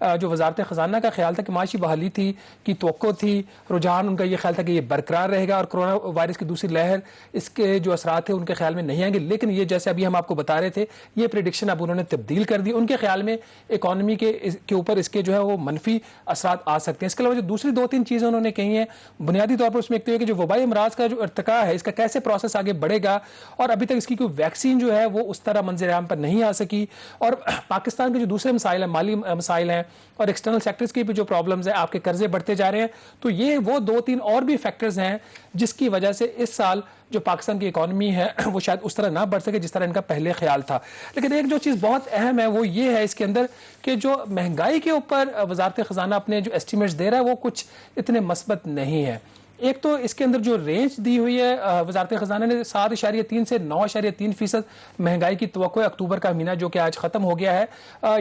جو وزارت خزانہ کا خیال تھا کہ معاشی بحالی تھی کی توقع تھی، رجحان ان کا یہ خیال تھا کہ یہ برقرار رہے گا اور کرونا وائرس کی دوسری لہر اس کے جو اثرات تھے ان کے خیال میں نہیں آئیں گے، لیکن یہ جیسے ابھی ہم آپ کو بتا رہے تھے یہ پریڈکشن اب انہوں نے تبدیل کر دی. ان کے خیال میں اکانومی کے اوپر اس کے جو ہے وہ منفی اثرات آ سکتے ہیں. اس کے علاوہ جو دوسری 2-3 چیزیں انہوں نے کہی ہیں بنیادی طور پر اس میں ایک تو یہ کہ جو وبائی امراض کا جو ارتقاء ہے اس کا کیسے پروسیس آگے بڑھے گا، اور ابھی تک اس کی کوئی ویکسین جو ہے وہ اس طرح منظر عام پر نہیں آ سکی، اور پاکستان کے جو دوسرے مسائل ہیں مالی مسائل ہیں اور ایکسٹرنل سیکٹرز کی بھی جو پرابلمز ہیں، آپ کے قرضے بڑھتے جا رہے ہیں، تو یہ وہ 2-3 اور بھی فیکٹرز ہیں جس کی وجہ سے اس سال جو پاکستان کی اکانومی ہے وہ شاید اس طرح نہ بڑھ سکے جس طرح ان کا پہلے خیال تھا. لیکن ایک جو چیز بہت اہم ہے وہ یہ ہے اس کے اندر کہ جو مہنگائی کے اوپر وزارت خزانہ اپنے جو ایسٹیمیٹس دے رہا ہے وہ کچھ اتنے مثبت نہیں ہے. ایک تو اس کے اندر جو رینج دی ہوئی ہے وزارت خزانہ نے 7.3 سے 9.3% مہنگائی کی توقع ہے اکتوبر کا مہینہ جو کہ آج ختم ہو گیا ہے.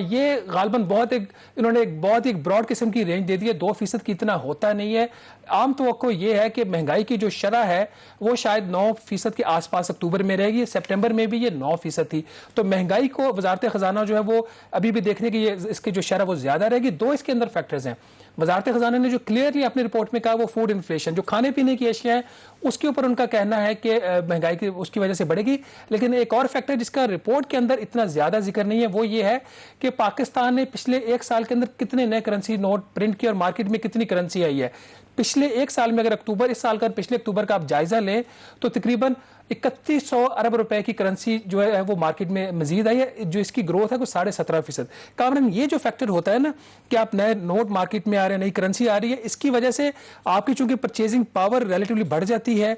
یہ غالباً انہوں نے بہت ایک براڈ قسم کی رینج دے دی ہے، 2% کی اتنا ہوتا نہیں ہے. عام توقع یہ ہے کہ مہنگائی کی جو شرح ہے وہ شاید 9% کے آس پاس اکتوبر میں رہے گی، سپٹمبر میں بھی یہ 9% تھی. تو مہنگائی کو وزارت خزانہ جو ہے وہ ابھی بھی دیکھنے کی اس کی جو شرح وہ زیادہ رہے گی. 2 اس کے اندر فیکٹرز ہیں. وزارت خزانہ نے جو کلیئرلی اپنی رپورٹ میں کہا وہ فوڈ انفلیشن، جو کھانے پینے کی اشیاء ہیں اس کے اوپر ان کا کہنا ہے کہ مہنگائی کی اس کی وجہ سے بڑھے گی. لیکن ایک اور فیکٹر جس کا رپورٹ کے اندر اتنا زیادہ ذکر نہیں ہے وہ یہ ہے کہ پاکستان نے پچھلے 1 سال کے اندر کتنے نئے کرنسی نوٹ پرنٹ کیے اور مارکیٹ میں کتنی کرنسی آئی ہے. پچھلے 1 سال میں اگر اس سال کا پچھلے اکتوبر کا آپ جائزہ لیں تو تقریباً 3100 ارب روپے کی کرنسی جو ہے وہ مارکیٹ میں مزید آئی ہے، جو اس کی گروتھ ہے وہ 17.5%. کامران یہ جو فیکٹر ہوتا ہے نا کہ آپ نئے نوٹ مارکیٹ میں آ رہے ہیں، نئی کرنسی آ رہی ہے، اس کی وجہ سے آپ کی چونکہ پرچیزنگ پاور ریلیٹیولی بڑھ جاتی ہے،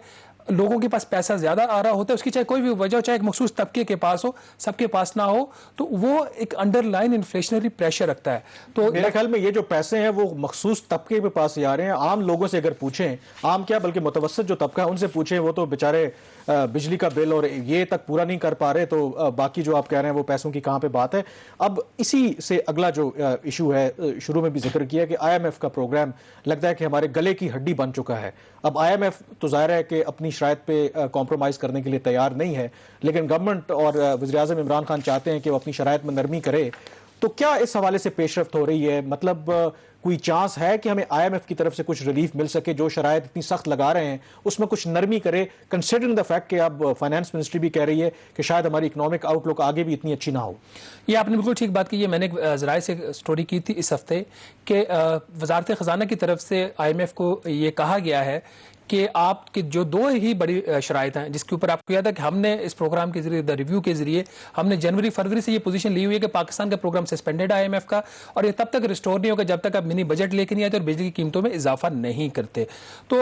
لوگوں کے پاس پیسہ زیادہ آ رہا ہوتا ہے، اس کی چاہے کوئی بھی وجہ ہو، چاہے ایک مخصوص طبقے کے پاس ہو، سب کے پاس نہ ہو، تو وہ ایک انڈر لائن انفلیشنری پریشر رکھتا ہے. تو میرے خیال میں یہ جو پیسے ہیں وہ مخصوص طبقے کے پاس ہی آ رہے ہیں. عام لوگوں سے اگر پوچھیں، عام کیا بلکہ متوسط جو طبقہ ہے ان سے پوچھیں، وہ تو بیچارے بجلی کا بل اور یہ تک پورا نہیں کر پا رہے، تو باقی جو آپ کہہ رہے ہیں وہ پیسوں کی کہاں پہ بات ہے. اب اسی سے اگلا جو ایشو ہے، شروع میں بھی ذکر کیا کہ آئی ایم ایف کا پروگرام لگتا ہے کہ ہمارے گلے کی ہڈی بن چکا ہے. اب آئی ایم ایف تو ظاہر ہے کہ اپنی شرائط پہ کمپرومائز کرنے کے لیے تیار نہیں ہے، لیکن گورنمنٹ اور وزیر اعظم عمران خان چاہتے ہیں کہ وہ اپنی شرائط میں نرمی کرے. تو کیا اس حوالے سے پیش رفت ہو رہی ہے؟ مطلب کوئی چانس ہے کہ ہمیں آئی ایم ایف کی طرف سے کچھ ریلیف مل سکے؟ جو شرائط اتنی سخت لگا رہے ہیں اس میں کچھ نرمی کرے، کنسیڈرنگ دا فیکٹ کہ اب فائنانس منسٹری بھی کہہ رہی ہے کہ شاید ہماری اکنامک آؤٹ لک آگے بھی اتنی اچھی نہ ہو. یہ آپ نے بالکل ٹھیک بات کی ہے. میں نے ذرائع سے سٹوری کی تھی اس ہفتے کہ وزارت خزانہ کی طرف سے آئی ایم ایف کو یہ کہا گیا ہے کہ آپ کی جو 2 ہی بڑی شرائط ہیں جس کے اوپر آپ کو یاد ہے کہ ہم نے اس پروگرام کے ذریعے ریویو کے ذریعے ہم نے جنوری فروری سے یہ پوزیشن لی ہوئی ہے کہ پاکستان کا programme suspended I M F کا، اور یہ تب تک ریسٹور نہیں ہوگا جب تک آپ منی بجٹ لے کے نہیں آتے اور بجلی کی قیمتوں میں اضافہ نہیں کرتے. تو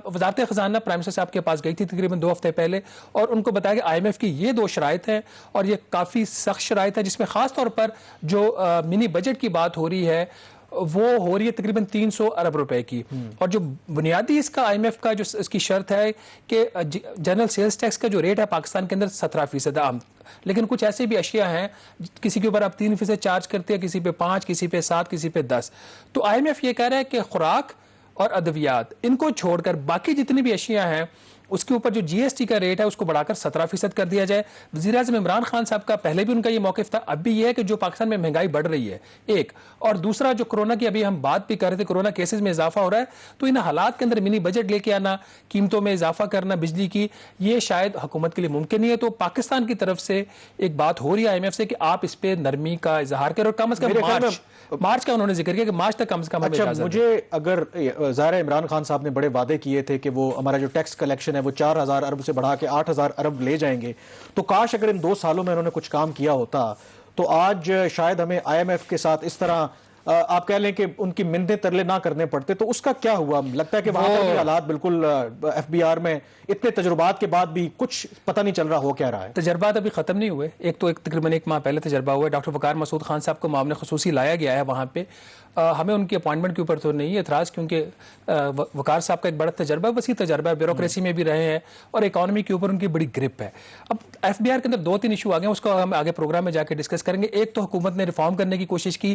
وزارت خزانہ پرائم منسٹر صاحب کے پاس گئی تھی تقریباً 2 ہفتے پہلے، اور ان کو بتایا کہ آئی ایم ایف کی یہ 2 شرائط ہیں اور یہ کافی سخت شرائط ہے، جس میں خاص طور پر جو منی بجٹ کی بات ہو رہی ہے وہ ہو رہی ہے تقریباً 300 ارب روپے کی. اور جو بنیادی اس کا آئی ایم ایف کا جو اس کی شرط ہے کہ جنرل سیلز ٹیکس کا جو ریٹ ہے پاکستان کے اندر 17% عام، لیکن کچھ ایسے بھی اشیاء ہیں کسی کے اوپر آپ 3% چارج کرتے ہیں، کسی پہ 5، کسی پہ 7، کسی پہ 10. تو آئی ایم ایف یہ کہہ رہا ہے کہ خوراک اور ادویات ان کو چھوڑ کر باقی جتنی بھی اشیاء ہیں اس کے اوپر جو جی ایس ٹی کا ریٹ ہے اس کو بڑھا کر 17% کر دیا جائے. وزیر اعظم عمران خان صاحب کا پہلے بھی ان کا یہ موقف تھا، اب بھی یہ ہے کہ جو پاکستان میں مہنگائی بڑھ رہی ہے ایک، اور دوسرا جو کرونا کی ابھی ہم بات بھی کر رہے تھے، کرونا کیسز میں اضافہ ہو رہا ہے، تو ان حالات کے اندر منی بجٹ لے کے آنا، قیمتوں میں اضافہ کرنا بجلی کی، یہ شاید حکومت کے لیے ممکن نہیں ہے. تو پاکستان کی طرف سے ایک بات ہو رہی ہے آئی ایم ایف سے کہ آپ اس پہ نرمی کا اظہار کریں، اور کم از کم مارچ کا انہوں نے ذکر کیا کہ مارچ تک کم از کم ہمیں اجازت. مجھے اگر ظاہر عمران خان صاحب نے بڑے وعدے کیے تھے کہ وہ ہمارا جو ٹیکس کلیکشن ہے وہ 4000 ارب سے بڑھا کے 8000 ارب لے جائیں گے، تو کاش اگر ان 2 سالوں میں انہوں نے کچھ کام کیا ہوتا تو آج شاید ہمیں آئی ایم ایف کے ساتھ اس طرح آپ کہہ لیں کہ ان کی منتیں ترلے نہ کرنے پڑتے. تو اس کا کیا ہوا؟ لگتا ہے کہ وہاں پر بھی حالات بالکل ایف بی آر میں اتنے تجربات کے بعد بھی کچھ پتہ نہیں چل رہا ہو کیا رہا ہے. تجربات ابھی ختم نہیں ہوئے. ایک تو تقریباً 1 ماہ پہلے تجربہ ہوا ہے، ڈاکٹر وقار مسعود خان صاحب کو معاون خصوصی لایا گیا ہے وہاں پہ. ہمیں ان کی اپوائنٹمنٹ کے اوپر تو نہیں اعتراض، کیونکہ وقار صاحب کا ایک بڑا تجربہ، وسیع تجربہ ہے، بیوروکریسی میں بھی رہے ہیں اور اکانومی کے اوپر ان کی بڑی گرپ ہے. اب ایف بی آر کے اندر 2-3 ایشو آ گئے ہیں، اس کو ہم آگے پروگرام میں جا کے ڈسکس کریں گے. ایک تو حکومت نے ریفارم کرنے کی کوشش کی،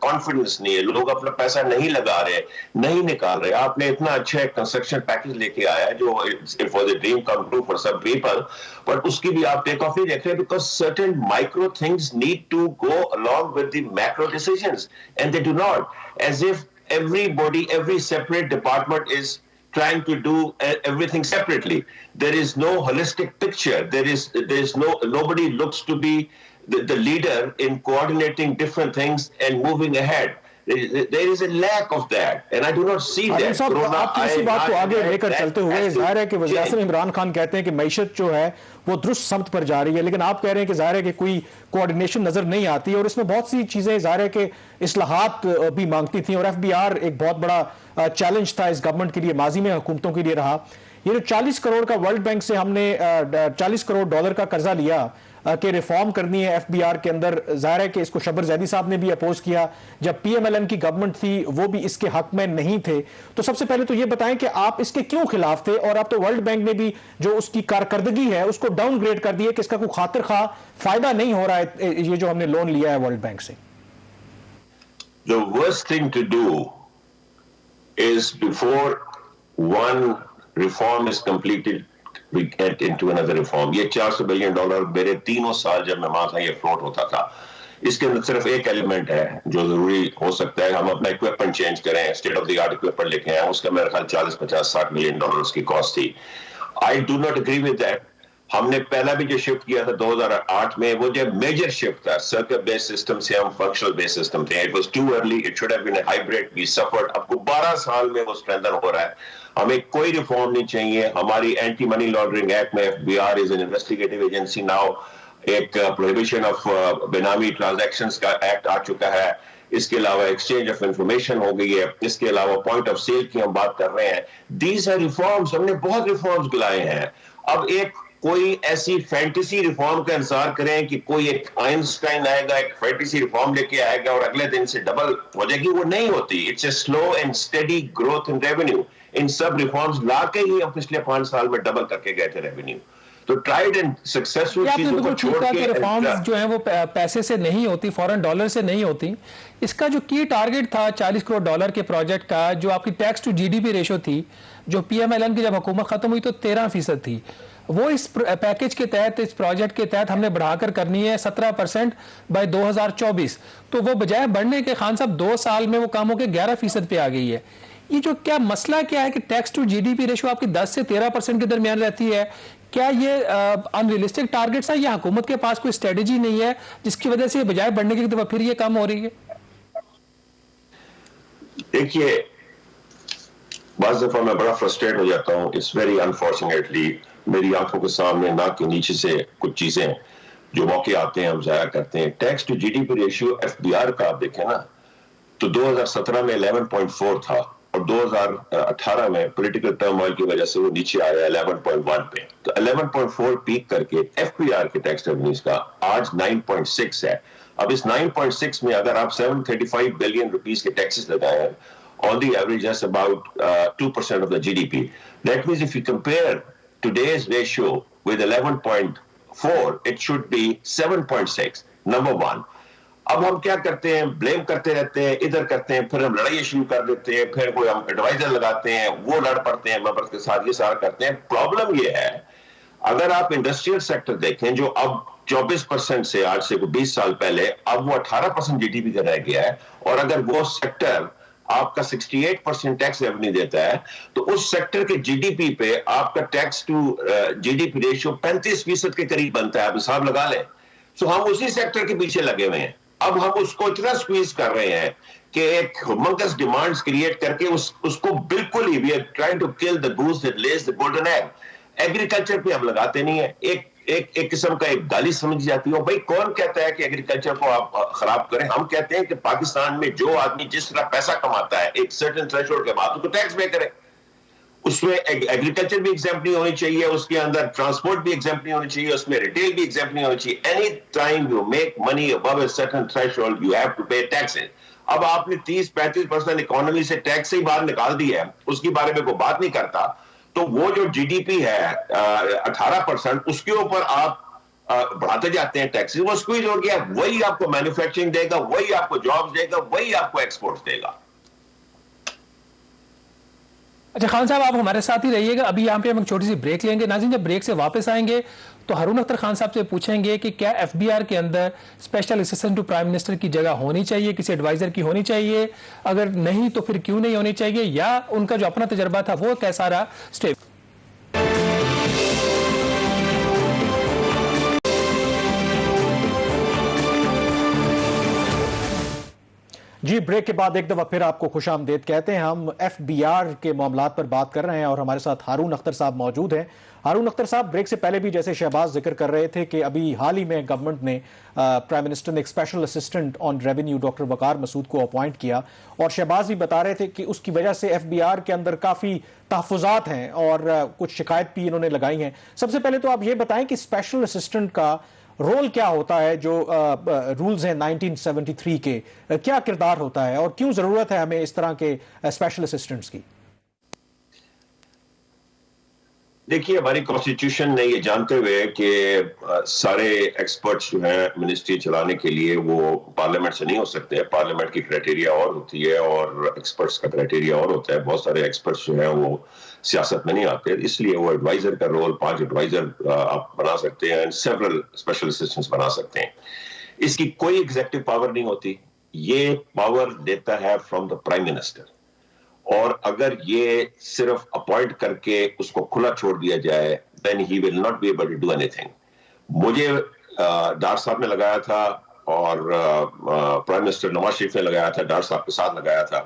کانفیڈنس نہیں ہے, لوگ اپنا پیسہ نہیں لگا رہے, نہیں نکال رہے. آپ نے اتنا اچھا کنسٹرکشن پیکج لے کے آیا جو it was a dream come true for some people, but اس کی بھی آپ ٹیک آف نہیں دیکھ رہے because certain micro things need to go along with the macro decisions and they do not, as if everybody, every separate department is trying to do everything separately. There is no holistic picture. There is nobody looks to be the leader in coordinating different things and moving ahead. There is a lack of that, and I do not see that. آپ کی اسی بات کو آگے لے کر چلتے ہوئے ظاہر ہے کہ وزیر اعظم عمران خان کہتے ہیں کہ معیشت جو ہے وہ درست سمت پر جا رہی ہے, لیکن آپ کہہ رہے ہیں کہ ظاہر ہے کہ کوئی کوآرڈینیشن نظر نہیں آتی, اور اس میں بہت سی چیزیں ظاہر ہے کہ اصلاحات بھی مانگتی تھیں, اور ایف بی آر ایک بہت بڑا چیلنج تھا اس گورنمنٹ کے لیے, ماضی میں حکومتوں کے لیے رہا. یہ جو 40 کروڑ کا ورلڈ بینک سے ہم نے 40 کروڑ ڈالر کا قرضہ لیا کہ ریفارم کرنی ہے ایف بی آر کے اندر, ظاہر ہے کہ اس کو شبر زیدی صاحب نے بھی اپوز کیا, جب پی ایم ایل این کی گورنمنٹ تھی وہ بھی اس کے حق میں نہیں تھے. تو سب سے پہلے تو یہ بتائیں کہ آپ اس کے کیوں خلاف تھے, اور اب تو ورلڈ بینک نے بھی جو اس کی کارکردگی ہے اس کو ڈاؤن گریڈ کر دیا کہ اس کا کوئی خاطر خواہ فائدہ نہیں ہو رہا ہے یہ جو ہم نے لون لیا ہے ورلڈ بینک سے. The worst thing to do is before one reform is completed we get into another reform. یہ $400 بلین میرے 3 سال جب میں وہاں تھا یہ فلوٹ ہوتا تھا. اس کے اندر صرف ایک ایلیمنٹ ہے جو ضروری ہو سکتا ہے, ہم اپنا اکوپمنٹ چینج کریں, state of the art equipment لے کے آئیں, اس کا میرا خیال 40-50-60 ملین ڈالر کی کاسٹ تھی. I do not agree with that. ہم نے پہلا بھی جو شفٹ کیا تھا 2008 میں وہ جو میجر شفٹ تھا سرکٹ بیس سسٹم سے ہم فنکشنل بیس سسٹم تھے. It was too early, it should have been a hybrid, we suffered. اب کو 12 سال میں وہ اسٹرینتھن ہو رہا ہے. ہمیں کوئی ریفارم نہیں چاہیے. ہماری اینٹی منی لانڈرنگ ایکٹ میں F B R is an investigative agency now. ایک پروہیبیشن آف بینامی ٹرانزیکشنز کا ایکٹ آ چکا ہے. اس کے علاوہ ایکسچینج آف انفارمیشن ہو گئی ہے. اس کے علاوہ پوائنٹ آف سیل کی ہم بات کر رہے ہیں. دیز آر ریفارمز, ہم نے بہت ریفارمز لائے ہیں. اب ایک کوئی ایسی فینٹیسی ریفارم کا انتظار کریں کہ کوئی ایک آئنسٹائن آئے گا, ایک فینٹیسی ریفارم لے کے آئے گا اور اگلے دن سے ڈبل ہو جائے گی, وہ نہیں ہوتی. It's a slow and steady growth in revenue. ان سب ریفارمز لا کے ہی ہم پچھلے 5 سال میں ڈبل کر کے گئے تھے ریونیو. تو ٹرائیڈ اینڈ سکسیسفل چیزوں کو چھوڑ کے ریفارمز جو ہیں وہ پیسے سے نہیں ہوتی, فورن ڈالر سے نہیں ہوتی. اس کا جو کی ٹارگٹ تھا 40 کروڑ ڈالر کے پروجیکٹ کا, جو آپ کی tax to G D P ratio تھی, جو پی ایم ایل این کی جب حکومت ختم ہوئی تو 13% تھی, وہ اس پیکج کے تحت, اس پروجیکٹ کے تحت ہم نے بڑھا کر کرنی ہے 17% بائی 2024. تو وہ بجائے بڑھنے کے خان صاحب 2 سال میں وہ کام ہو کے 11% پہ آ گئی ہے. یہ جو کیا مسئلہ کیا ہے کہ tax to G D P ratio آپ کی 10 سے 13% کے درمیان رہتی ہے, کیا یہ ان ریئلسٹک ٹارگٹس ہے یا حکومت کے پاس کوئی اسٹریٹجی نہیں ہے جس کی وجہ سے یہ بجائے بڑھنے کی دفعہ پھر یہ کم ہو رہی ہے؟ دیکھیے بعض دفعہ میں بڑا فرسٹریٹ ہو جاتا ہوں. اٹس ویری انفارچونیٹلی میری آنکھوں کے سامنے ناک کے نیچے سے کچھ چیزیں جو موقع آتے ہیں ہم ضائع کرتے ہیں. Tax to G D P ratio F B R کا آپ دیکھیں نا تو 2017 میں 11.4 تھا, اور 2018 میں پولیٹیکل ٹرموائل کی وجہ سے وہ نیچے آیا 11.1 پہ. تو 11.4 پیک کر کے ایف پی آر کے ٹیکس ریونیوز کا آج 9.6 ہے. اب اس 9.6 میں اگر آپ 735 بلین روپیز کے ٹیکسز لگائیں on the average that's about 2% of the GDP. That means if you compare today's ratio with 11.4, it should be 7.6. Number one. اب ہم کیا کرتے ہیں, بلیم کرتے رہتے ہیں, ادھر کرتے ہیں, پھر ہم لڑائی شروع کر دیتے ہیں, پھر کوئی ہم ایڈوائزر لگاتے ہیں, وہ لڑ پڑتے ہیں ممبرز کے ساتھ, یہ سارا کرتے ہیں. پرابلم یہ ہے اگر آپ انڈسٹریل سیکٹر دیکھیں جو اب 24% سے آج سے 20 سال پہلے اب وہ 18% جی ڈی پی کا رہ گیا ہے, اور اگر وہ سیکٹر آپ کا 68% ٹیکس ریونیو دیتا ہے تو اس سیکٹر کے جی ڈی پی پہ آپ کا tax to G D P ratio 35% کے قریب بنتا ہے. آپ حساب لگا لیں. سو ہم اسی سیکٹر کے پیچھے لگے ہوئے ہیں. اب ہم اس کو اتنا سکویز کر رہے ہیں کہ ایک ہیومنگس ڈیمانڈز کریٹ کر کے اس کو بالکل ہی we are trying to kill the goose that lays the golden egg. Agriculture پہ ہم لگاتے نہیں ہیں. ایک قسم کا ایک گالی سمجھ جاتی ہے. بھائی کون کہتا ہے کہ ایگریکلچر کو آپ خراب کریں؟ ہم کہتے ہیں کہ پاکستان میں جو آدمی جس طرح پیسہ کماتا ہے ایک سرٹن تھریشولڈ کے بعد اس کو ٹیکس پے کرے. اس میں ایگریکلچر بھی ایگزیمپٹ نہیں ہونی چاہیے, اس کے اندر ٹرانسپورٹ بھی ایگزیمپٹ نہیں ہونی چاہیے, اس میں ریٹیل بھی ایگزیمپٹ نہیں ہونی چاہیے. Any time you make money above a certain threshold you have to pay taxes. اب آپ نے 30-35% اکانومی سے ٹیکس ہی باہر نکال دی ہے, اس کے بارے میں کوئی بات نہیں کرتا. تو وہ جو جی ڈی پی ہے 18%, اس کے اوپر آپ بڑھاتے جاتے ہیں ٹیکسز, وہ اسکویز ہو گیا, وہی آپ کو مینوفیکچرنگ دے گا, وہی آپ کو جابز دے گا, وہی آپ کو ایکسپورٹ دے گا. اچھا خان صاحب آپ ہمارے ساتھ ہی رہیے گا, ابھی یہاں پہ ہم ایک چھوٹی سی بریک لیں گے. ناظرین جب بریک سے واپس آئیں گے تو ہارون اختر خان صاحب سے پوچھیں گے کہ کیا ایف بی آر کے اندر special assistant to prime minister کی جگہ ہونی چاہیے, کسی ایڈوائزر کی ہونی چاہیے, اگر نہیں تو پھر کیوں نہیں ہونی چاہیے, یا ان کا جو اپنا تجربہ تھا وہ کیسا رہا. اسٹے جی بریک کے بعد ایک دفعہ پھر آپ کو خوش آمدید کہتے ہیں. ہم ایف بی آر کے معاملات پر بات کر رہے ہیں اور ہمارے ساتھ ہارون اختر صاحب موجود ہیں. ہارون اختر صاحب, بریک سے پہلے بھی جیسے شہباز ذکر کر رہے تھے کہ ابھی حال ہی میں گورنمنٹ نے پرائم منسٹر نے ایک اسپیشل اسسٹنٹ آن ریونیو ڈاکٹر وقار مسعود کو اپوائنٹ کیا, اور شہباز بھی بتا رہے تھے کہ اس کی وجہ سے ایف بی آر کے اندر کافی تحفظات ہیں اور کچھ شکایت بھی انہوں نے لگائی ہیں. سب سے پہلے تو آپ یہ بتائیں کہ اسپیشل اسسٹنٹ کا رول کیا ہوتا ہے, جو رولز ہیں 1973 کے, کیا کردار ہوتا ہے اور کیوں ضرورت ہے ہمیں اس طرح کے اسپیشل اسسٹنٹس کی؟ دیکھیے ہماری کانسٹیٹیوشن نے یہ جانتے ہوئے کہ سارے ایکسپرٹس جو ہیں منسٹری چلانے کے لیے وہ پارلیمنٹ سے نہیں ہو سکتے. پارلیمنٹ کی کرائٹیریا اور ہوتی ہے اور ایکسپرٹس کا کرائٹیریا اور ہوتا ہے. بہت سارے ایکسپرٹس جو ہیں وہ سیاست میں نہیں آتے, اس لیے وہ ایڈوائزر کا رول 5 ایڈوائزر آپ بنا سکتے ہیں, سیورل اسپیشل اسسٹنٹس بنا سکتے ہیں. اس کی کوئی ایگزیکٹو پاور نہیں ہوتی, یہ پاور دیتا ہے فرام دا پرائم منسٹر. اور اگر یہ صرف اپوائنٹ کر کے اس کو کھلا چھوڑ دیا جائے then he will not be able to do anything. مجھے ڈار صاحب نے لگایا تھا اور پرائم منسٹر نواز شریف نے لگایا تھا, ڈار صاحب کے ساتھ لگایا تھا,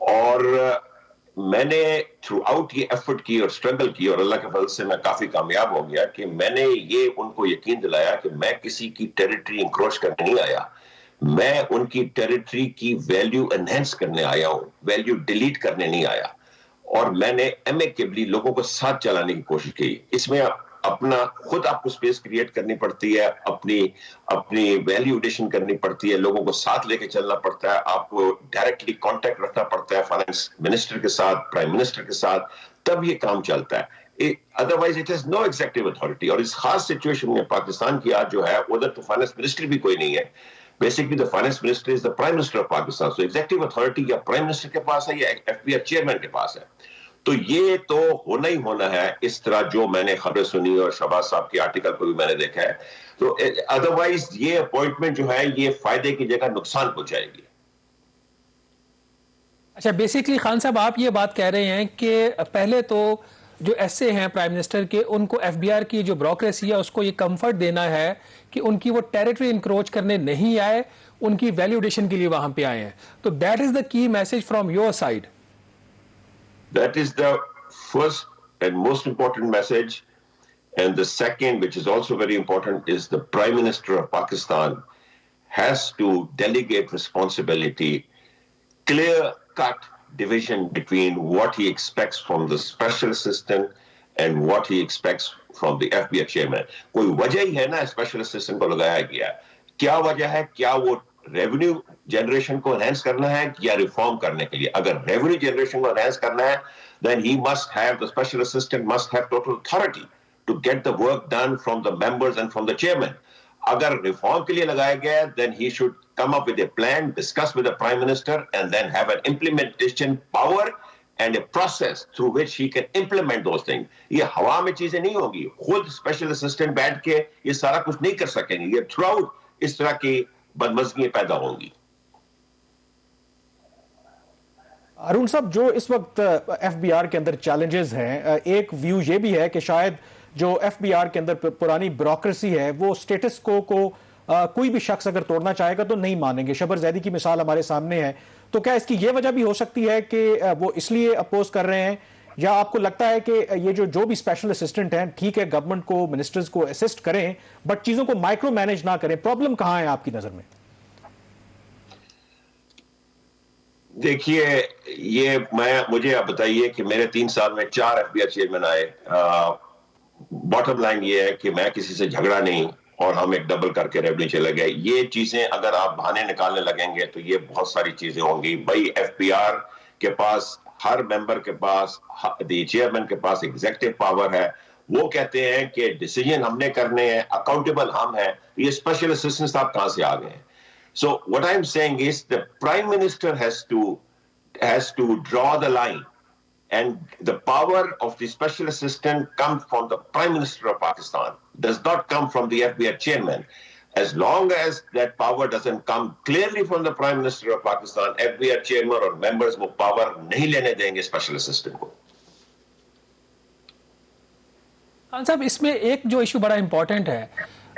اور میں نے تھرو آؤٹ یہ ایفرٹ کی اور اسٹرگل کی اور اللہ کے فضل سے میں کافی کامیاب ہو گیا کہ میں نے یہ ان کو یقین دلایا کہ میں کسی کی ٹیریٹری انکروچ کرنے نہیں آیا, میں ان کی ٹیریٹری کی ویلیو انہینس کرنے آیا ہوں, ویلیو ڈیلیٹ کرنے نہیں آیا. اور میں نے ایمیکیبلی لوگوں کو ساتھ چلانے کی کوشش کی. اس میں اپنا خود آپ کو سپیس کریٹ کرنی پڑتی ہے, اپنی ویلیو ایڈیشن کرنی پڑتی ہے, لوگوں کو ساتھ لے کے چلنا پڑتا ہے, آپ کو ڈائریکٹلی کانٹیکٹ رکھنا پڑتا ہے فائنانس منسٹر کے ساتھ, پرائم منسٹر کے ساتھ, تب یہ کام چلتا ہے. Otherwise it has no executive authority. اور اس خاص سچویشن میں پاکستان کی آج جو ہے ادھر تو فائنانس منسٹر بھی کوئی نہیں ہے. Basically, the finance minister is the prime minister of Pakistan. So executive authority یا prime minister کے پاس ہے یا ایف بی آر چیئرمین کے پاس ہے. تو یہ تو ہونا ہی ہونا ہے اس طرح جو میں نے خبریں سنی اور شہباز صاحب کے آرٹیکل کو بھی میں نے دیکھا ہے. تو ادروائز یہ اپوائنٹمنٹ جو ہے یہ فائدے کی جگہ نقصان پہنچائے گی. اچھا بیسیکلی خان صاحب آپ یہ بات کہہ رہے ہیں کہ پہلے تو جو ایسے ہیں پرائم منسٹر کے, ان کو ایف بی آر کی جو بیوروکریسی ہے اس کو یہ کمفرٹ دینا ہے کہ ان کی وہ ٹیریٹری انکروچ کرنے نہیں آئے, ان کی ویلیوڈیشن کے لیے وہاں پہ آئے ہیں. تو دیٹ از دا کی message from your side. That is the first and most important message. And the second, which is also very important, is the Prime Minister of Pakistan has to delegate responsibility, clear-cut division between what he expects from the special assistant and what he expects from the FBI chairman. کوئی وجہ ہی ہے نا special assistant کو لگایا گیا, کیا وجہ ہے؟ کیا وہ ریونیو جنریشن کو انہینس کرنا ہے یا ریفارم کرنے کے لیے؟ اگر ریونیو جنریشن کو انہینس کرنا ہے then he must have, the special assistant must have total authority to get the work done from the members and from the chairman. اگر ریفارم کے لیے لگایا گیا then he should come up with a plan, discuss with the prime minister and then have an implementation power and a process through which he can implement those things. یہ ہوا میں چیزیں نہیں ہوگی, خود اسپیشل اسسٹنٹ بیٹھ کے یہ سارا کچھ نہیں کر سکیں گے, یہ تھرو آؤٹ اس طرح کی بدمزگیاں پیدا ہوں گی. ارون صاحب جو اس وقت ایف بی آر کے اندر چیلنجز ہیں, ایک ویو یہ بھی ہے کہ شاید جو ایف بی آر کے اندر پرانی بیوروکریسی ہے وہ سٹیٹس کو کوئی بھی شخص اگر توڑنا چاہے گا تو نہیں مانیں گے. شبر زیدی کی مثال ہمارے سامنے ہے, تو کیا اس کی یہ وجہ بھی ہو سکتی ہے کہ وہ اس لیے اپوز کر رہے ہیں, یا آپ کو لگتا ہے کہ یہ جو بھی اسپیشل اسسٹنٹ ہیں ٹھیک ہے گورنمنٹ کو منسٹرز کو اسسٹ کریں بٹ چیزوں کو مائکرو مینج نہ کریں؟ پرابلم کہاں ہے آپ کی نظر میں؟ دیکھیے یہ مجھے آپ بتائیے کہ میرے 3 سال میں 4 ایف بی آئی چیئرمین آئے. باٹم لائن یہ ہے کہ میں کسی سے جھگڑا نہیں اور ہم ایک ڈبل کر کے ریونیو چلے گئے. یہ چیزیں اگر آپ بہانے نکالنے لگیں گے تو یہ بہت ساری چیزیں ہوں گی. بھائی ایف پی آر کے پاس ہر ممبر کے پاس دی چیئرمین کے پاس ایگزیکٹو پاور ہے, وہ کہتے ہیں کہ ڈیسیجن ہم نے کرنے ہیں, اکاؤنٹیبل ہم ہیں. یہ اسپیشل اسسٹنٹ صاحب کہاں سے آ گئے ہیں؟ So what I'm saying is the Prime Minister has to draw the line, and the power of the Special Assistant comes from the Prime Minister of Pakistan, does not come from the FBI chairman. As long as that power doesn't come clearly from the Prime Minister of Pakistan, FBI chairman or members وہ power نہیں لینے دیں گے Special Assistant کو. خان صاحب اس میں ایک جو ایشو بڑا امپورٹنٹ ہے,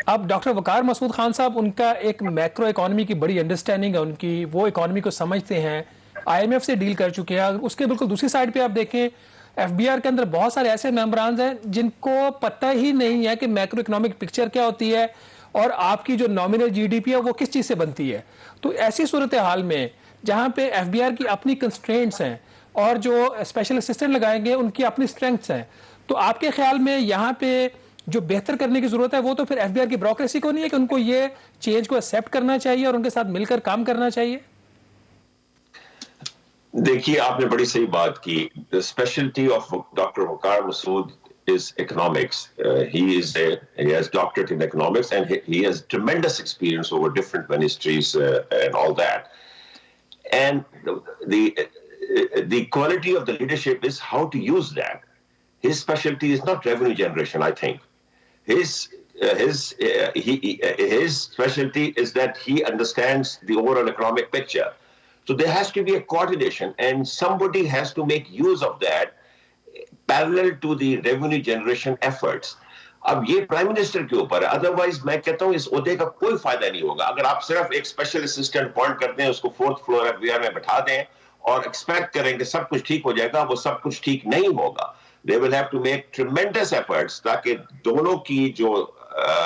اب ڈاکٹر وقار مسعود خان صاحب ان کا ایک میکرو اکانومی کی بڑی انڈرسٹینڈنگ ہے ان کی, وہ اکانومی کو سمجھتے ہیں, آئی ایم ایف سے ڈیل کر چکے ہیں. اس کے بالکل دوسری سائڈ پہ آپ دیکھیں ایف بی آر کے اندر بہت سارے ایسے ممبران ہیں جن کو پتہ ہی نہیں ہے کہ میکرو اکنامک پکچر کیا ہوتی ہے اور آپ کی جو نامنل جی ڈی پی ہے وہ کس چیز سے بنتی ہے. تو ایسی صورتحال میں جہاں پہ ایف بی آر کی اپنی کنسٹرینٹس ہیں اور جو اسپیشل اسسٹنٹ لگائیں گے ان کی اپنی اسٹرینگس ہیں, تو آپ کے خیال میں یہاں پہ جو بہتر کرنے کی ضرورت ہے وہ تو پھر ایف بی آر کی بیوروکریسی کو نہیں ہے کہ ان کو یہ چینج کو ایکسیپٹ کرنا چاہیے اور ان کے ساتھ مل کر کام کرنا چاہیے؟ دیکھیے آپ نے بڑی صحیح بات کی. Speciality of doctor Waqar Masood is economics. He has doctorate in economics and he has tremendous experience over different ministries and all that. And the quality of the leadership is how to use that. His specialty is not revenue generation, I think. His specialty is that he understands the overall economic picture. So there has to be a coordination and somebody has to make use of that parallel to the revenue generation efforts. اب یہ prime minister کے اوپر ہے, otherwise میں کہتا ہوں اس عہدے کا کوئی فائدہ نہیں ہوگا اگر آپ صرف ایک اسپیشل اسسٹنٹ اپوائنٹ کرتے ہیں, اس کو 4th floor F B are میں بٹھا دیں اور ایکسپیکٹ کریں کہ سب کچھ ٹھیک ہو جائے گا. وہ سب کچھ ٹھیک نہیں ہوگا. They will have to make tremendous efforts تاکہ دونوں کی جو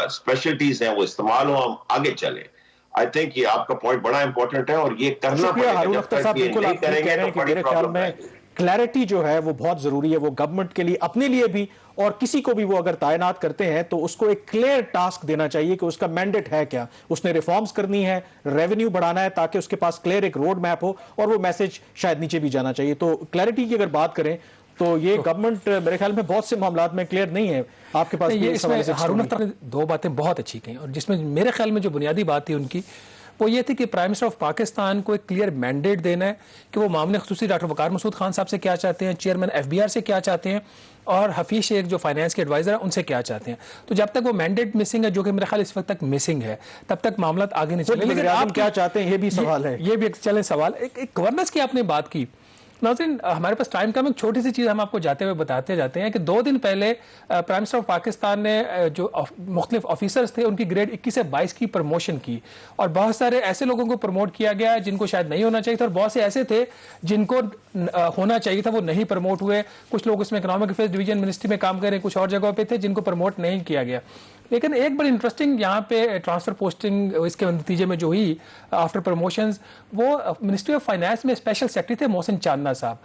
اسپیشلٹیز ہیں وہ استعمال ہو, ہم آگے چلیں. آئی تھنک یہ آپ کا پوائنٹ بڑا امپورٹنٹ ہے اور یہ کرنا پڑے گا. ہارون اختر صاحب بالکل آپ کہہ رہے ہیں کہ میرے خیال میں کلیئرٹی جو ہے وہ بہت ضروری ہے, وہ گورنمنٹ کے لیے, اپنے لیے بھی, اور کسی کو بھی وہ اگر تعینات کرتے ہیں تو اس کو ایک کلیئر ٹاسک دینا چاہیے کہ اس کا مینڈیٹ ہے کیا. اس نے ریفارمز کرنی ہے, ریونیو بڑھانا ہے, تاکہ اس کے پاس کلیئر ایک روڈ میپ ہو اور وہ میسج شاید نیچے بھی جانا چاہیے. تو کلیئرٹی کی اگر بات کریں تو یہ گورنمنٹ میرے خیال میں بہت سے معاملات میں کلیئر نہیں ہے. آپ کے پاس اس میں ہارون اختر نے دو باتیں بہت اچھی کہیں, اور جس میں میرے خیال میں جو بنیادی بات تھی ان کی وہ یہ تھی کہ پرائم منسٹر آف پاکستان کو ایک کلیئر مینڈیٹ دینا ہے کہ وہ معاملے خصوصی ڈاکٹر وقار مسعود خان صاحب سے کیا چاہتے ہیں, چیئرمین ایف بی آر سے کیا چاہتے ہیں, اور حفیظ شیخ جو فائنانس کے ایڈوائزر ہیں ان سے کیا چاہتے ہیں. تو جب تک وہ مینڈیٹ مسنگ ہے, جو کہ میرے خیال اس وقت تک مسنگ ہے, تب تک معاملات آگے نہیں چلے. لیکن آپ کیا چاہتے ہیں یہ بھی سوال ہے, یہ بھی ایک چلے سوال. ایک گورننس کی آپ نے بات کی. ناظرین ہمارے پاس ٹائم کم, ایک چھوٹی سی چیز ہم آپ کو جاتے ہوئے بتاتے جاتے ہیں کہ 2 دن پہلے پرائم منسٹر آف پاکستان نے جو مختلف آفیسرز تھے ان کی گریڈ 21 سے 22 کی پروموشن کی, اور بہت سارے ایسے لوگوں کو پروموٹ کیا گیا جن کو شاید نہیں ہونا چاہیے تھا, اور بہت سے ایسے تھے جن کو ہونا چاہیے تھا وہ نہیں پروموٹ ہوئے. کچھ لوگ اس میں اکنامک افیئرز ڈویژن منسٹری میں کام کر رہے ہیں, کچھ اور جگہوں پہ تھے جن کو پروموٹ نہیں کیا گیا. لیکن ایک بڑی انٹرسٹنگ یہاں پہ ٹرانسفر پوسٹنگ اس کے نتیجے میں جو ہوئی آفٹر پروموشنز, وہ منسٹری آف فائنانس میں اسپیشل سیکرٹری تھے محسن چاندنا صاحب.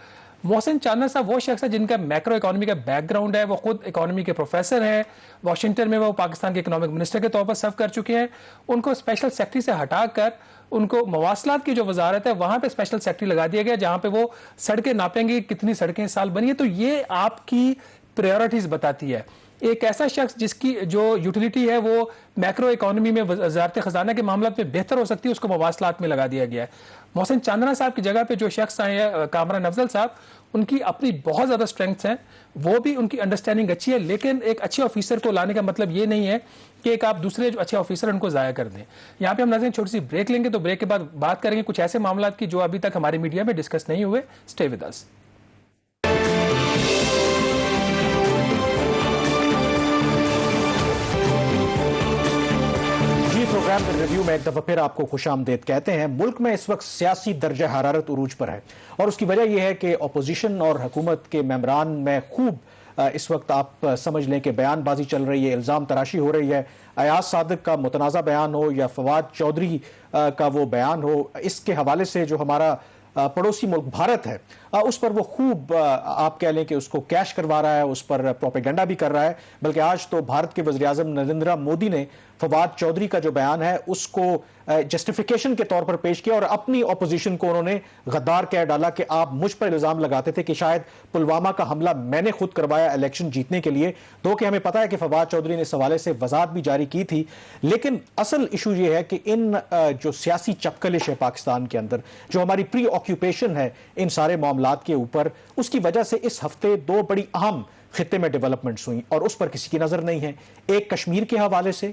محسن چاندنا صاحب وہ شخص ہے جن کا میکرو اکانومی کا بیک گراؤنڈ ہے, وہ خود اکانومی کے پروفیسر ہیں, واشنگٹن میں وہ پاکستان کے اکنامک منسٹر کے طور پر سرو کر چکے ہیں. ان کو اسپیشل سیکرٹری سے ہٹا کر ان کو مواصلات کی جو وزارت ہے وہاں پہ اسپیشل سیکرٹری لگا دیا گیا, جہاں پہ وہ سڑکیں ناپیں گے کتنی سڑکیں اس سال بنی ہیں. تو یہ آپ کی پریورٹیز بتاتی ہے. ایک ایسا شخص جس کی جو یوٹیلیٹی ہے وہ میکرو اکانومی میں وزارت خزانہ کے معاملات میں بہتر ہو سکتی ہے, اس کو مواصلات میں لگا دیا گیا ہے. محسن چاندنا صاحب کی جگہ پہ جو شخص آئے ہیں کامران افضل صاحب, ان کی اپنی بہت زیادہ سٹرینگتھس ہیں, وہ بھی ان کی انڈرسٹینڈنگ اچھی ہے, لیکن ایک اچھے آفیسر کو لانے کا مطلب یہ نہیں ہے کہ ایک آپ دوسرے جو اچھے آفیسر ہیں ان کو ضائع کر دیں. یہاں پہ ہم ناظرین چھوٹی سی بریک لیں گے, تو بریک کے بعد بات کریں گے کچھ ایسے معاملات کی جو ابھی تک ہمارے میڈیا میں ڈسکس نہیں ہوئے. Stay with us. پروگرام کے ریویو میں ایک دفعہ پھر آپ کو خوش آمدید کہتے ہیں. ملک میں اس وقت سیاسی درجہ حرارت عروج پر ہے, اور اس کی وجہ یہ ہے کہ اپوزیشن اور حکومت کے ممبران میں خوب اس وقت آپ سمجھ لیں کہ بیان بازی چل رہی ہے, الزام تراشی ہو رہی ہے. ایاز صادق کا متنازع بیان ہو یا فواد چودھری کا وہ بیان ہو, اس کے حوالے سے جو ہمارا پڑوسی ملک بھارت ہے اس پر وہ خوب آپ کہہ لیں کہ اس کو کیش کروا رہا ہے, اس پر پروپیگنڈا بھی کر رہا ہے. بلکہ آج تو بھارت کے وزیر اعظم نریندر مودی نے فواد چودھری کا جو بیان ہے اس کو جسٹیفیکیشن کے طور پر پیش کیا, اور اپنی اپوزیشن کو انہوں نے غدار کہہ ڈالا کہ آپ مجھ پر الزام لگاتے تھے کہ شاید پلوامہ کا حملہ میں نے خود کروایا الیکشن جیتنے کے لیے. دو کہ ہمیں پتا ہے کہ فواد چودھری نے اس حوالے سے وضاحت بھی جاری کی تھی, لیکن اصل ایشو یہ ہے کہ ان جو سیاسی چپکلش ہے پاکستان کے اندر, جو ہماری پری آکیوپیشن ہے ان سارے معاملات کے اوپر, اس کی وجہ سے اس ہفتے دو بڑی اہم خطے میں ڈیولپمنٹس ہوئیں اور اس پر کسی کی نظر نہیں ہے. ایک کشمیر کے حوالے سے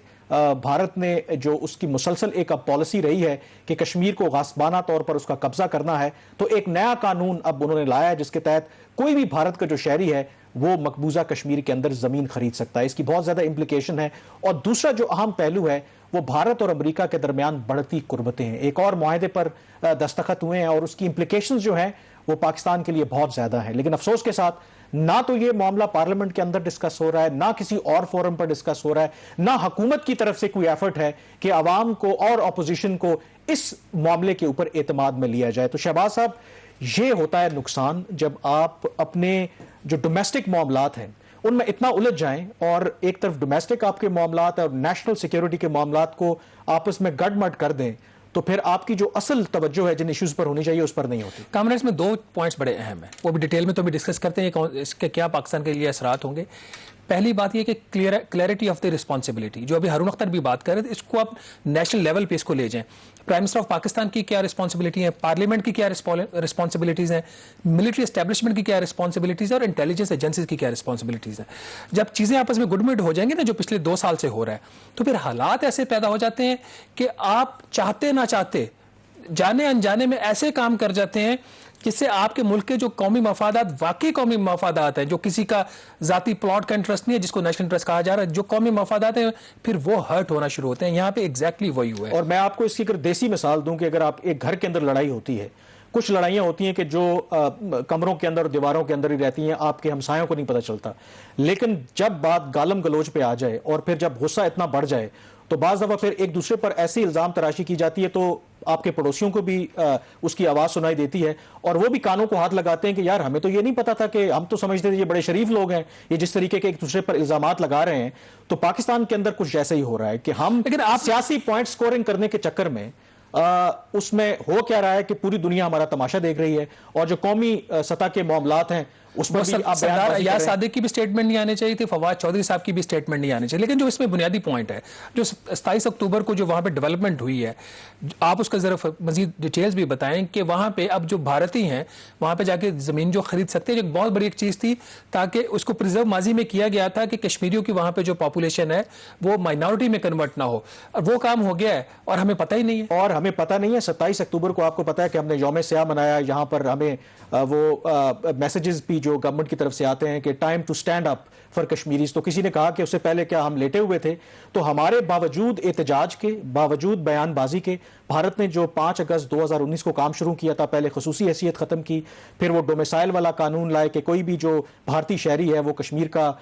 بھارت نے جو اس کی مسلسل ایک اب پالیسی رہی ہے کہ کشمیر کو غاصبانہ طور پر اس کا قبضہ کرنا ہے, تو ایک نیا قانون اب انہوں نے لایا ہے جس کے تحت کوئی بھی بھارت کا جو شہری ہے وہ مقبوضہ کشمیر کے اندر زمین خرید سکتا ہے. اس کی بہت زیادہ امپلیکیشن ہے. اور دوسرا جو اہم پہلو ہے وہ بھارت اور امریکہ کے درمیان بڑھتی قربتیں ہیں. ایک اور معاہدے پر دستخط ہوئے ہیں اور اس کی امپلیکیشنز جو ہیں وہ پاکستان کے لیے بہت زیادہ ہیں. لیکن افسوس کے ساتھ نہ تو یہ معاملہ پارلیمنٹ کے اندر ڈسکس ہو رہا ہے, نہ کسی اور فورم پر ڈسکس ہو رہا ہے, نہ حکومت کی طرف سے کوئی ایفرٹ ہے کہ عوام کو اور اپوزیشن کو اس معاملے کے اوپر اعتماد میں لیا جائے. تو شہباز صاحب, یہ ہوتا ہے نقصان جب آپ اپنے جو ڈومیسٹک معاملات ہیں ان میں اتنا الجھ جائیں اور ایک طرف ڈومیسٹک آپ کے معاملات اور نیشنل سیکیورٹی کے معاملات کو آپس میں گڈ مڈ کر دیں, تو پھر آپ کی جو اصل توجہ ہے جن ایشوز پر ہونی چاہیے اس پر نہیں ہوتی. کامران, اس میں دو پوائنٹس بڑے اہم ہیں, وہ بھی ڈیٹیل میں تو بھی ڈسکس کرتے ہیں اس کے کیا پاکستان کے لیے اثرات ہوں گے. پہلی بات یہ کہ کلیئرٹی آف دی رسپانسبلٹی, جو ابھی ہارون اختر بھی بات کر رہے تھے, اس کو آپ نیشنل لیول پہ اس کو لے جائیں. پرائم منسٹر آف پاکستان کی کیا رسپانسبلٹی ہیں, پارلیمنٹ کی کیا رسپانسبلٹیز ہیں, ملٹری اسٹیبلشمنٹ کی کیا رسپانسبلٹیز ہیں, اور انٹیلیجنس ایجنسیز کی کیا رسپانسبلٹیز ہیں. جب چیزیں آپس میں گڈ مڈ ہو جائیں گے نا, جو پچھلے 2 سال سے ہو رہا ہے, تو پھر حالات ایسے پیدا ہو جاتے ہیں کہ آپ چاہتے نہ چاہتے جانے انجانے میں ایسے کام کر جاتے ہیں جس سے آپ کے ملک کے جو قومی مفادات, واقعی قومی مفادات ہیں, جو کسی کا ذاتی پلاٹ کا انٹرسٹ نہیں ہے جس کو نیشنل انٹرسٹ کہا جا رہا ہے, جو قومی مفادات ہیں, پھر وہ ہرٹ ہونا شروع ہوتے ہیں. یہاں پہ ایگزیکٹلی وہی ہوا ہے. اور میں آپ کو اس کی اگر دیسی مثال دوں کہ اگر آپ ایک گھر کے اندر لڑائی ہوتی ہے, کچھ لڑائیاں ہوتی ہیں کہ جو کمروں کے اندر دیواروں کے اندر ہی رہتی ہیں, آپ کے ہمسایوں کو نہیں پتہ چلتا, لیکن جب بات گالم گلوچ پہ آ جائے اور پھر جب غصہ اتنا بڑھ جائے تو بعض دفعہ پھر ایک دوسرے پر ایسی الزام تراشی کی جاتی ہے تو آپ کے پڑوسیوں کو بھی اس کی آواز سنائی دیتی ہے, اور وہ بھی کانوں کو ہاتھ لگاتے ہیں کہ یار ہمیں تو یہ نہیں پتا تھا, کہ ہم تو سمجھتے تھے یہ بڑے شریف لوگ ہیں, یہ جس طریقے کے ایک دوسرے پر الزامات لگا رہے ہیں. تو پاکستان کے اندر کچھ جیسا ہی ہو رہا ہے کہ ہم سیاسی پوائنٹ سکورنگ کرنے کے چکر میں اس میں ہو کیا رہا ہے کہ پوری دنیا ہمارا تماشا دیکھ رہی ہے, اور جو قومی سطح کے معاملات ہیں اس پر بھی آپ سردار ایاز صادق کی بھی سٹیٹمنٹ نہیں آنے چاہیے تھی, فواد چودھری صاحب کی بھی سٹیٹمنٹ نہیں آنی چاہیے. لیکن جو اس میں بنیادی پوائنٹ ہے, جو 27 اکتوبر کو جو وہاں پہ ڈیولپمنٹ ہوئی ہے, آپ اس کا ذرا مزید ڈیٹیلز بھی بتائیں کہ وہاں پہ اب جو بھارتی ہیں وہاں پہ جا کے زمین جو خرید سکتے ہیں, جو ایک بہت بڑی ایک چیز تھی, تاکہ اس کو پرزرو ماضی میں کیا گیا تھا کہ کشمیریوں کی وہاں پہ جو پاپولیشن ہے وہ مائنورٹی میں کنورٹ نہ ہو, اور وہ کام ہو گیا ہے اور ہمیں پتہ ہی نہیں ہے. اور ہمیں پتہ نہیں ہے 27 اکتوبر کو آپ کو پتہ ہے کہ ہم نے یوم سیاہ منایا, یہاں پر ہمیں وہ میسیجز بھی جو گورنمنٹ کی طرف سے آتے ہیں کہ time to stand up for Kashmiris, تو کسی نے کہا کہ اس سے پہلے کیا ہم لیٹے ہوئے تھے. تو ہمارے باوجود احتجاج کے, باوجود بیان بازی کے, بھارت نے جو 5 اگست 2019 کو کام شروع کیا تھا, پہلے خصوصی حیثیت ختم کی, پھر وہ ڈومیسائل والا قانون لائے کہ کوئی بھی جو بھارتی شہری ہے وہ کشمیر کا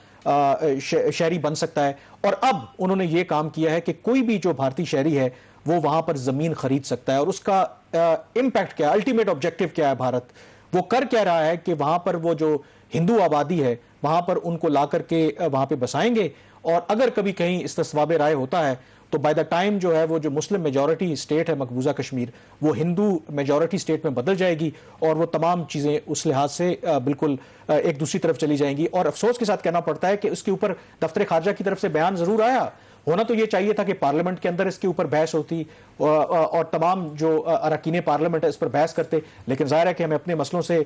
شہری بن سکتا ہے, اور اب انہوں نے یہ کام کیا ہے کہ کوئی بھی جو بھارتی شہری ہے وہ وہاں پر زمین خرید سکتا ہے. اور اس کا امپیکٹ کیا ہے, الٹیمیٹ آبجیکٹو کیا ہے, بھارت وہ کر کیا رہا ہے کہ وہاں پر وہ جو ہندو آبادی ہے وہاں پر ان کو لا کر کے وہاں پہ بسائیں گے, اور اگر کبھی کہیں استصواب رائے ہوتا ہے تو بائی دا ٹائم جو ہے وہ جو مسلم میجورٹی اسٹیٹ ہے مقبوضہ کشمیر, وہ ہندو میجورٹی اسٹیٹ میں بدل جائے گی, اور وہ تمام چیزیں اس لحاظ سے بالکل ایک دوسری طرف چلی جائیں گی. اور افسوس کے ساتھ کہنا پڑتا ہے کہ اس کے اوپر دفتر خارجہ کی طرف سے بیان ضرور آیا, ہونا تو یہ چاہیے تھا کہ پارلیمنٹ کے اندر اس کے اوپر بحث ہوتی اور تمام جو اراکین پارلیمنٹ ہے اس پر بحث کرتے, لیکن ظاہر ہے کہ ہمیں اپنے مسئلوں سے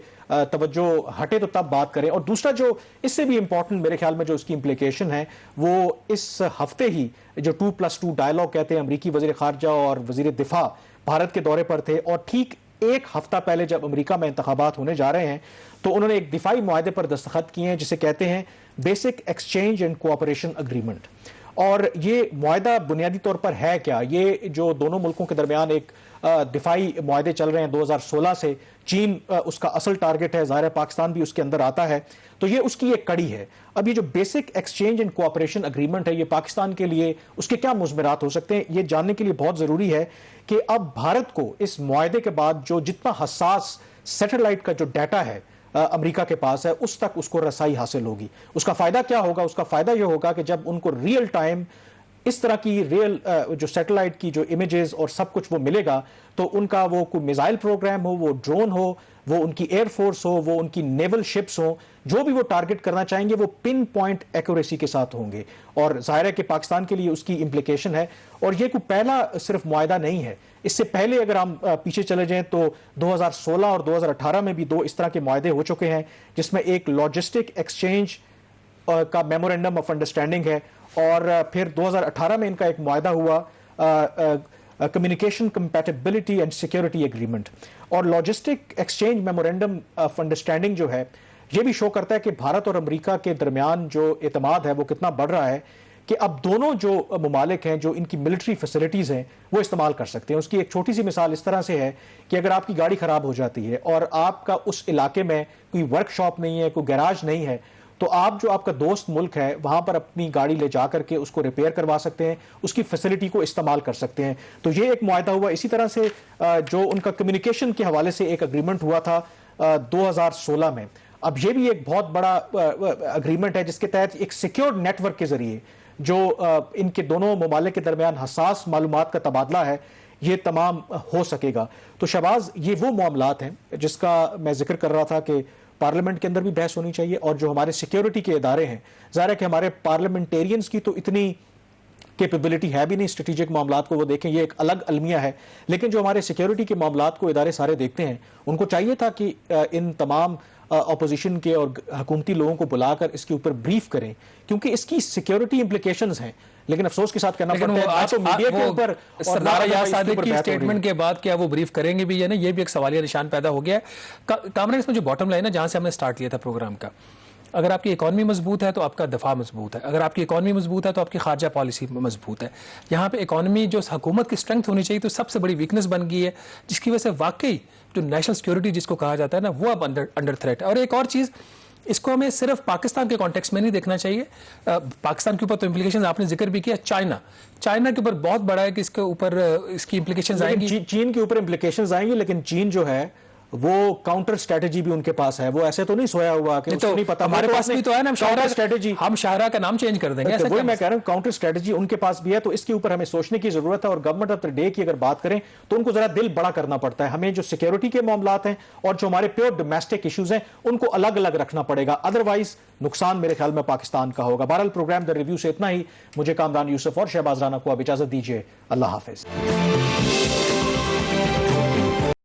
توجہ ہٹے تو تب بات کریں. اور دوسرا جو اس سے بھی امپورٹنٹ میرے خیال میں جو اس کی امپلیکیشن ہے, وہ اس ہفتے ہی جو 2+2 ڈائلاگ کہتے ہیں, امریکی وزیر خارجہ اور وزیر دفاع بھارت کے دورے پر تھے, اور ٹھیک ایک ہفتہ پہلے جب امریکہ میں انتخابات ہونے جا رہے ہیں تو انہوں نے ایک دفاعی معاہدے پر دستخط کیے ہیں جسے کہتے ہیں basic exchange and cooperation agreement. اور یہ معاہدہ بنیادی طور پر ہے کیا؟ یہ جو دونوں ملکوں کے درمیان ایک دفاعی معاہدے چل رہے ہیں 2016 سے, چین اس کا اصل ٹارگٹ ہے, ظاہر ہے پاکستان بھی اس کے اندر آتا ہے, تو یہ اس کی ایک کڑی ہے. اب یہ جو basic exchange and cooperation agreement ہے, یہ پاکستان کے لیے اس کے کیا مضمرات ہو سکتے ہیں, یہ جاننے کے لیے بہت ضروری ہے کہ اب بھارت کو اس معاہدے کے بعد جو جتنا حساس سیٹلائٹ کا جو ڈیٹا ہے امریکہ کے پاس ہے اس تک اس کو رسائی حاصل ہوگی. اس کا فائدہ کیا ہوگا؟ اس کا فائدہ یہ ہوگا کہ جب ان کو ریئل ٹائم اس طرح کی جو سیٹلائٹ کی جو امیجز اور سب کچھ وہ ملے گا تو ان کا وہ کوئی میزائل پروگرام ہو, وہ ڈرون ہو, وہ ان کی ایئر فورس ہو, وہ ان کی نیول شپس ہوں, جو بھی وہ ٹارگٹ کرنا چاہیں گے وہ پن پوائنٹ ایکوریسی کے ساتھ ہوں گے. اور ظاہر ہے کہ پاکستان کے لیے اس کی امپلیکیشن ہے, اور یہ کوئی پہلا صرف معاہدہ نہیں ہے. اس سے پہلے اگر ہم پیچھے چلے جائیں تو 2016 اور 2018 میں بھی 2 اس طرح کے معاہدے ہو چکے ہیں, جس میں ایک لاجسٹک ایکسچینج کا میمورینڈم آف انڈرسٹینڈنگ ہے, اور پھر 2018 میں ان کا ایک معاہدہ ہوا communication compatibility and security agreement. اور logistic exchange memorandum of understanding جو ہے یہ بھی شو کرتا ہے کہ بھارت اور امریکہ کے درمیان جو اعتماد ہے وہ کتنا بڑھ رہا ہے, کہ اب دونوں جو ممالک ہیں جو ان کی ملٹری فیسلٹیز ہیں وہ استعمال کر سکتے ہیں. اس کی ایک چھوٹی سی مثال اس طرح سے ہے کہ اگر آپ کی گاڑی خراب ہو جاتی ہے اور آپ کا اس علاقے میں کوئی ورک شاپ نہیں ہے, کوئی گیراج نہیں ہے, تو آپ جو آپ کا دوست ملک ہے وہاں پر اپنی گاڑی لے جا کر کے اس کو ریپیئر کروا سکتے ہیں, اس کی فیسلٹی کو استعمال کر سکتے ہیں. تو یہ ایک معاہدہ ہوا. اسی طرح سے جو ان کا کمیونیکیشن کے حوالے سے ایک اگریمنٹ ہوا تھا 2016 میں. اب یہ بھی ایک بہت بڑا اگریمنٹ ہے جس کے تحت ایک سیکیور نیٹ ورک کے ذریعے جو ان کے دونوں ممالک کے درمیان حساس معلومات کا تبادلہ ہے یہ تمام ہو سکے گا. تو شہباز یہ وہ معاملات ہیں جس کا میں ذکر کر رہا تھا کہ پارلیمنٹ کے اندر بھی بحث ہونی چاہیے, اور جو ہمارے سیکیورٹی کے ادارے ہیں, ظاہر ہے کہ ہمارے پارلیمنٹیرینز کی تو اتنی کیپیبلٹی ہے بھی نہیں اسٹریٹجک معاملات کو وہ دیکھیں, یہ ایک الگ المیہ ہے, لیکن جو ہمارے سیکیورٹی کے معاملات کو ادارے سارے دیکھتے ہیں ان کو چاہیے تھا کہ ان تمام اپوزیشن کے اور حکومتی لوگوں کو بلا کر اس کے اوپر بریف کریں, کیونکہ اس کی سیکیورٹی امپلیکیشنز ہیں. لیکن افسوس کے ساتھ کہنا پڑتا ہے آج تو میڈیا کے اوپر اور نارا صادق کی سٹیٹمنٹ کے بعد کیا وہ بریف کریں گے بھی یا نہیں, یہ بھی ایک سوالیہ نشان پیدا ہو گیا ہے. کامران, اس میں جو باٹم لائن ہے جہاں سے ہم نے سٹارٹ لیا تھا پروگرام کا, اگر آپ کی اکانومی مضبوط ہے تو آپ کا دفاع مضبوط ہے, اگر آپ کی اکانومی مضبوط ہے تو آپ کی خارجہ پالیسی مضبوط ہے. یہاں پہ اکانومی جو حکومت کی اسٹرینتھ ہونی چاہیے تو سب سے بڑی ویکنس بن گئی ہے, جس کی وجہ سے واقعی جو نیشنل سیکورٹی جس کو کہا جاتا ہے نا وہ اب انڈر تھریٹ ہے. اور ایک اور چیز, اس کو ہمیں صرف پاکستان کے کانٹیکس میں نہیں دیکھنا چاہیے. پاکستان کے اوپر تو امپلیکیشنز آپ نے ذکر بھی کیا, چائنا کے اوپر بہت بڑا ہے کہ اس کے اوپر اس کی امپلیکیشنز آئیں گی, چین کے اوپر امپلیکیشنز آئیں گی, لیکن چین جو ہے وہ کاؤنٹر اسٹریٹجی بھی ان کے پاس ہے, وہ ایسے تو نہیں سویا ہوا کہ نہیں پتا. ہمارے پاس بھی تو ہے نا, ہم شاہراہ کا نام چینج کر دیں گے, وہی میں کہہ رہا ہوں کاؤنٹر اسٹریٹجی ان کے پاس بھی ہے. تو اس کے اوپر ہمیں سوچنے کی ضرورت ہے, اور گورنمنٹ آف دا ڈے کی اگر بات کریں تو ان کو ذرا دل بڑا کرنا پڑتا ہے. ہمیں جو سیکیورٹی کے معاملات ہیں اور جو ہمارے پیور ڈومیسٹک ایشوز ہیں ان کو الگ الگ رکھنا پڑے گا, ادروائز نقصان میرے خیال میں پاکستان کا ہوگا. بہرحال پروگرام دا ریویو سے اتنا ہی. مجھے کامران یوسف اور شہباز رانا کو اب اجازت دیجیے. اللہ حافظ.